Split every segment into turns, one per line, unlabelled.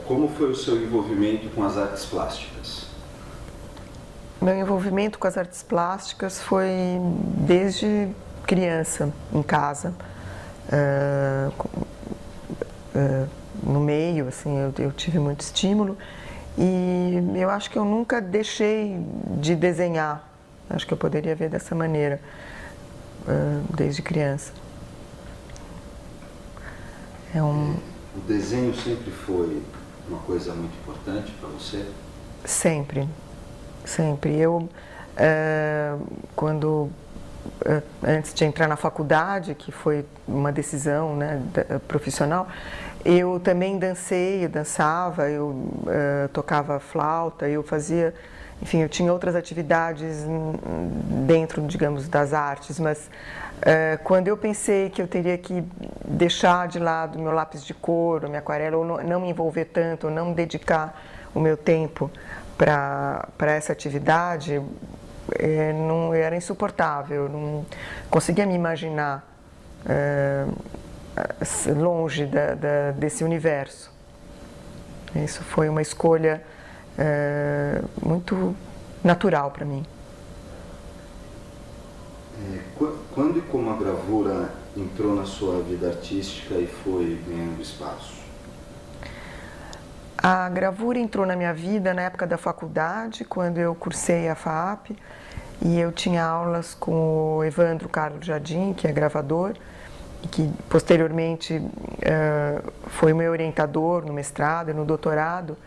Como foi o seu envolvimento com as artes plásticas?
Meu envolvimento com as artes plásticas foi desde criança, em casa. No meio, assim, eu tive muito estímulo e eu acho que eu nunca deixei de desenhar. Acho que eu poderia ver dessa maneira, desde criança.
O desenho sempre foi uma coisa muito importante para você?
Sempre, sempre. Eu, antes de entrar na faculdade, que foi uma decisão, né, profissional, eu também eu dançava, eu tocava flauta, eu fazia, enfim, eu tinha outras atividades dentro, digamos, das artes, mas quando eu pensei que eu teria que deixar de lado meu lápis de cor, minha aquarela, ou não me envolver tanto, ou não dedicar o meu tempo para essa atividade, não era insuportável, eu não conseguia me imaginar longe desse universo. Isso foi uma escolha muito natural para mim.
Quando e como a gravura entrou na sua vida artística e foi ganhando espaço?
A gravura entrou na minha vida na época da faculdade, quando eu cursei a FAAP, e eu tinha aulas com o Evandro Carlos Jardim, que é gravador, e que posteriormente foi meu orientador no mestrado e no doutorado,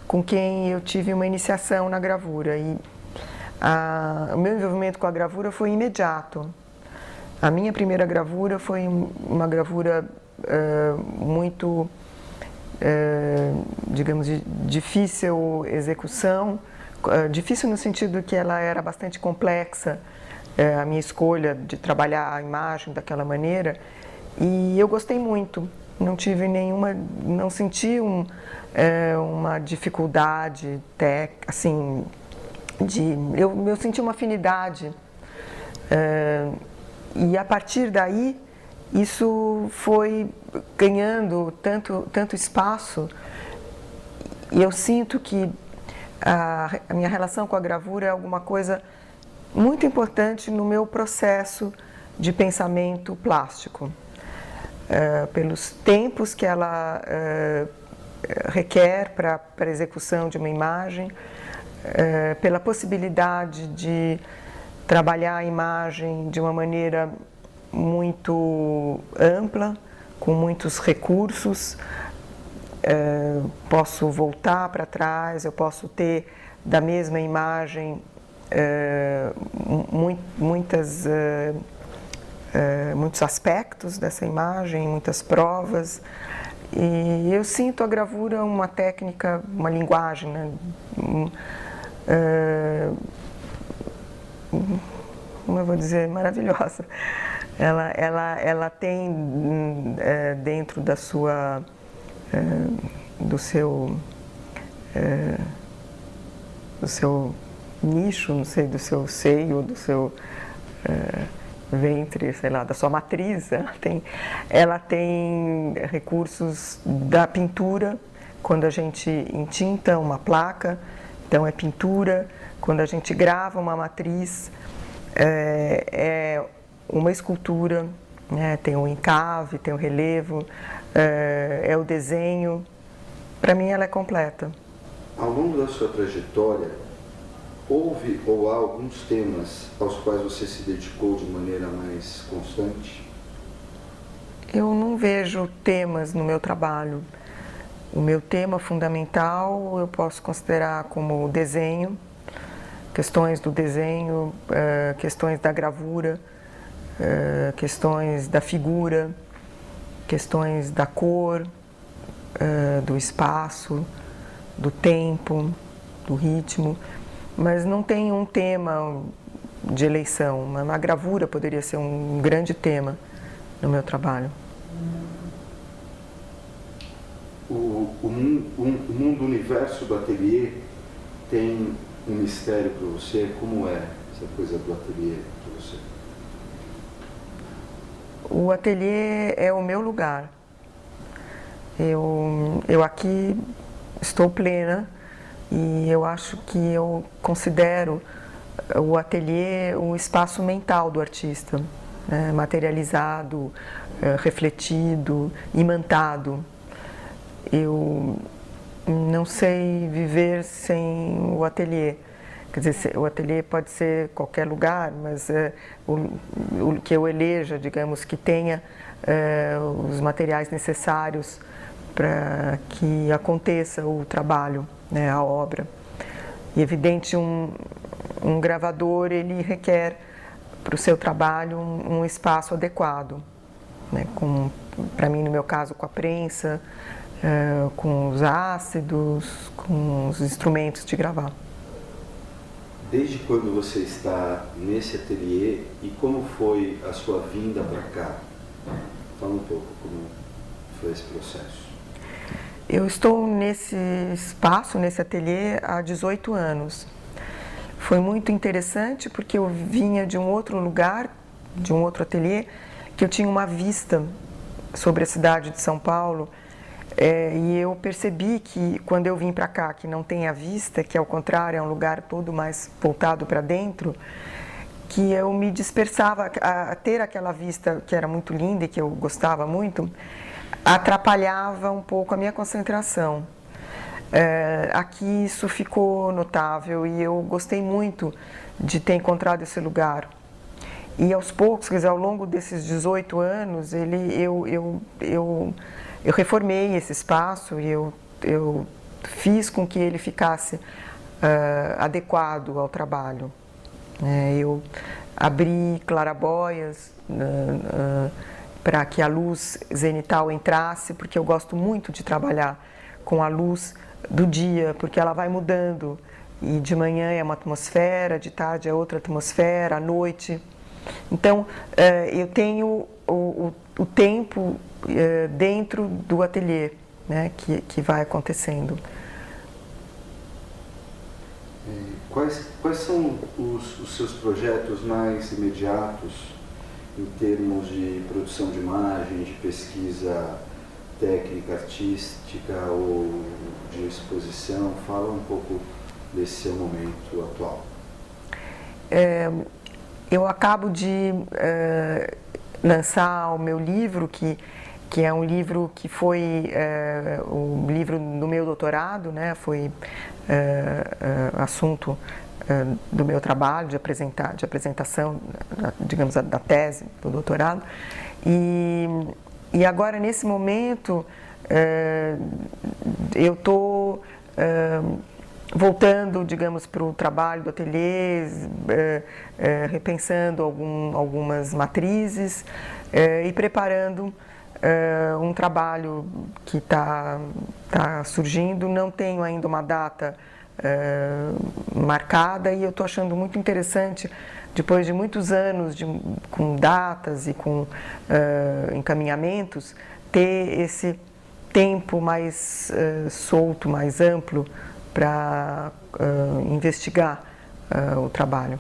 com quem eu tive uma iniciação na gravura. E o meu envolvimento com a gravura foi imediato. A minha primeira gravura foi uma gravura muito, digamos, de difícil execução, difícil no sentido que ela era bastante complexa, a minha escolha de trabalhar a imagem daquela maneira, e eu gostei muito, não tive nenhuma, não senti uma dificuldade, assim, eu senti uma afinidade, e a partir daí isso foi ganhando tanto espaço, e eu sinto que a minha relação com a gravura é alguma coisa muito importante no meu processo de pensamento plástico, pelos tempos que ela requer para a execução de uma imagem, pela possibilidade de trabalhar a imagem de uma maneira muito ampla, com muitos recursos. Posso voltar para trás, eu posso ter da mesma imagem muitos aspectos dessa imagem, muitas provas. E eu sinto a gravura uma técnica, uma linguagem, né? Como eu vou dizer, maravilhosa. Ela tem dentro da sua, do seu nicho, não sei, do seu seio, do seu ventre, sei lá, da sua matriz, ela tem recursos da pintura, quando a gente entinta uma placa, então é pintura, quando a gente grava uma matriz, é uma escultura, né? Tem o encave, tem o relevo, é o desenho. Para mim ela é completa.
Ao longo da sua trajetória, houve ou há alguns temas aos quais você se dedicou de maneira mais constante?
Eu não vejo temas no meu trabalho. O meu tema fundamental eu posso considerar como o desenho, questões do desenho, questões da gravura, questões da figura, questões da cor, do espaço, do tempo, do ritmo, mas não tem um tema de eleição. Uma gravura poderia ser um grande tema no meu trabalho.
O mundo, o universo do ateliê tem um mistério para você? Como é essa coisa do ateliê para você?
O ateliê é o meu lugar. Eu aqui estou plena e eu acho que eu considero o ateliê um espaço mental do artista, né? Materializado, refletido, imantado. Eu não sei viver sem o ateliê. Quer dizer, o ateliê pode ser qualquer lugar, mas o que eu eleja, digamos, que tenha os materiais necessários para que aconteça o trabalho, né, a obra. E evidente, um gravador, ele requer para o seu trabalho um espaço adequado, né, para mim, no meu caso, com a prensa, com os ácidos, com os instrumentos de gravar.
Desde quando você está nesse ateliê e como foi a sua vinda para cá? Fala um pouco como foi esse processo.
Eu estou nesse espaço, nesse ateliê, há 18 anos. Foi muito interessante porque eu vinha de um outro lugar, de um outro ateliê, que eu tinha uma vista sobre a cidade de São Paulo. E eu percebi que quando eu vim para cá, que não tem a vista, que ao contrário é um lugar todo mais voltado para dentro, que eu me dispersava, a ter aquela vista que era muito linda e que eu gostava muito, atrapalhava um pouco a minha concentração. Aqui isso ficou notável e eu gostei muito de ter encontrado esse lugar. E aos poucos, quer dizer, ao longo desses 18 anos, eu reformei esse espaço e eu fiz com que ele ficasse adequado ao trabalho. Eu abri clarabóias para que a luz zenital entrasse, porque eu gosto muito de trabalhar com a luz do dia, porque ela vai mudando. E de manhã é uma atmosfera, de tarde é outra atmosfera, à noite. Então, eu tenho o tempo dentro do ateliê, né, que vai acontecendo.
Quais são os seus projetos mais imediatos em termos de produção de imagem, de pesquisa técnica, artística ou de exposição? Fala um pouco desse seu momento atual.
Eu acabo de lançar o meu livro, que é um livro que foi o livro do meu doutorado, né? Foi assunto do meu trabalho, de apresentação, digamos, da tese do doutorado. E agora, nesse momento, eu estou voltando, digamos, para o trabalho do ateliê, repensando algumas matrizes e preparando um trabalho que está surgindo. Não tenho ainda uma data marcada e eu estou achando muito interessante, depois de muitos anos com datas e com encaminhamentos, ter esse tempo mais solto, mais amplo, para investigar o trabalho.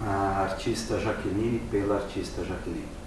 A artista Jaqueline pela artista Jaqueline.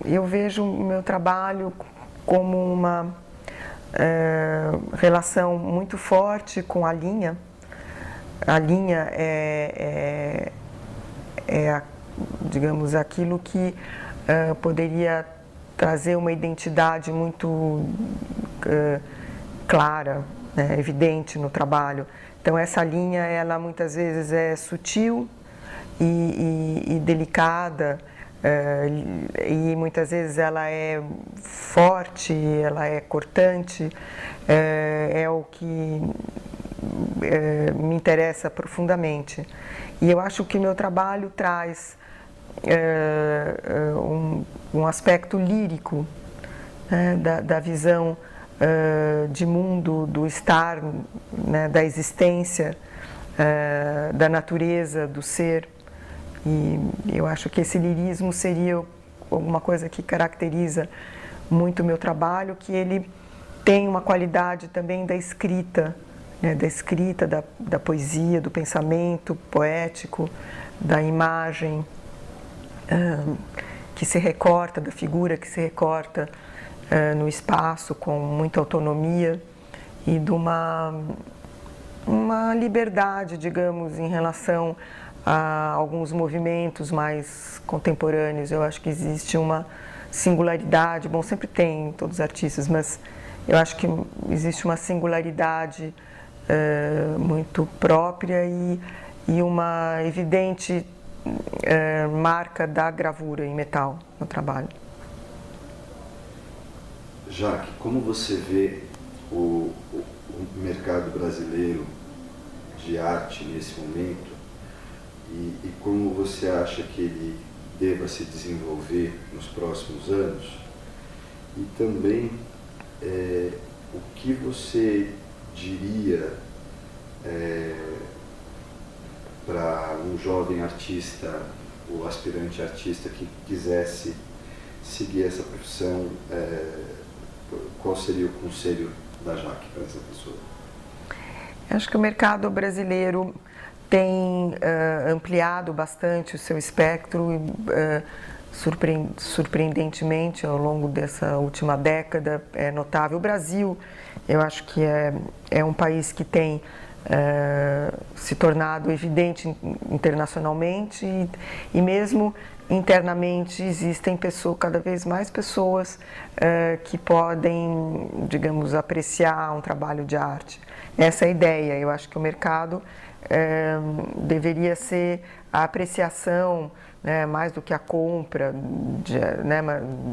Eu vejo o meu trabalho como uma relação muito forte com a linha. A linha digamos, aquilo que poderia trazer uma identidade muito clara, né, evidente no trabalho. Então essa linha, ela muitas vezes é sutil e delicada, e muitas vezes ela é forte, ela é cortante, é o que me interessa profundamente. E eu acho que o meu trabalho traz um aspecto lírico, né, da visão de mundo, do estar, né, da existência, da natureza, do ser. E eu acho que esse lirismo seria alguma coisa que caracteriza muito o meu trabalho, que ele tem uma qualidade também da escrita, né, da escrita, da poesia, do pensamento poético, da imagem que se recorta, da figura que se recorta no espaço com muita autonomia e de uma liberdade, digamos, em relação a alguns movimentos mais contemporâneos. Eu acho que existe uma singularidade, bom, sempre tem em todos os artistas, mas eu acho que existe uma singularidade muito própria e uma evidente marca da gravura em metal no trabalho.
Jaque, como você vê o mercado brasileiro de arte nesse momento e como você acha que ele deva se desenvolver nos próximos anos? E também o que você diria para um jovem artista ou aspirante artista que quisesse seguir essa profissão, qual seria o conselho da Jaque para essa pessoa?
Acho que o mercado brasileiro tem ampliado bastante o seu espectro, surpreendentemente ao longo dessa última década, é notável. O Brasil, eu acho que é um país que tem se tornado evidente internacionalmente e mesmo internamente existem cada vez mais pessoas que podem, digamos, apreciar um trabalho de arte. Essa é a ideia. Eu acho que o mercado deveria ser a apreciação, né, mais do que a compra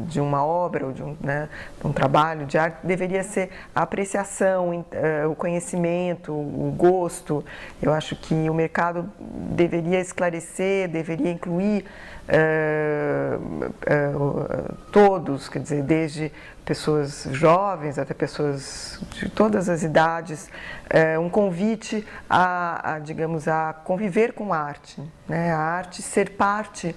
de uma obra ou de um trabalho de arte, deveria ser a apreciação, o conhecimento, o gosto. Eu acho que o mercado deveria esclarecer, deveria incluir todos, quer dizer, desde pessoas jovens até pessoas de todas as idades, um convite digamos, a conviver com a arte, né? A arte ser parte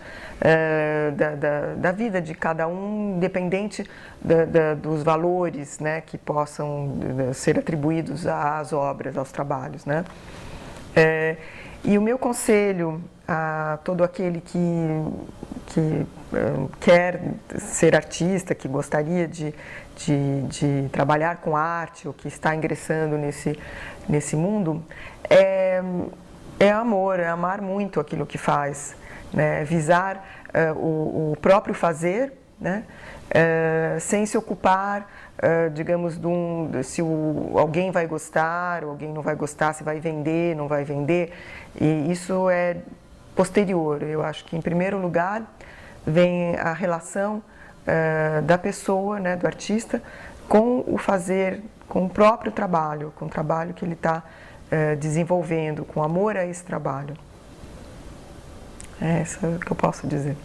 da vida de cada um, independente dos valores, né, que possam ser atribuídos às obras, aos trabalhos, né? E o meu conselho a todo aquele que quer ser artista, que gostaria de trabalhar com arte ou que está ingressando nesse mundo, é amor, é amar muito aquilo que faz, né? Visar o próprio fazer, né? Sem se ocupar, digamos, se alguém vai gostar, ou alguém não vai gostar, se vai vender, não vai vender. E isso é posterior. Eu acho que, em primeiro lugar, vem a relação da pessoa, né, do artista, com o fazer, com o próprio trabalho, com o trabalho que ele está desenvolvendo, com amor a esse trabalho. É isso que eu posso dizer.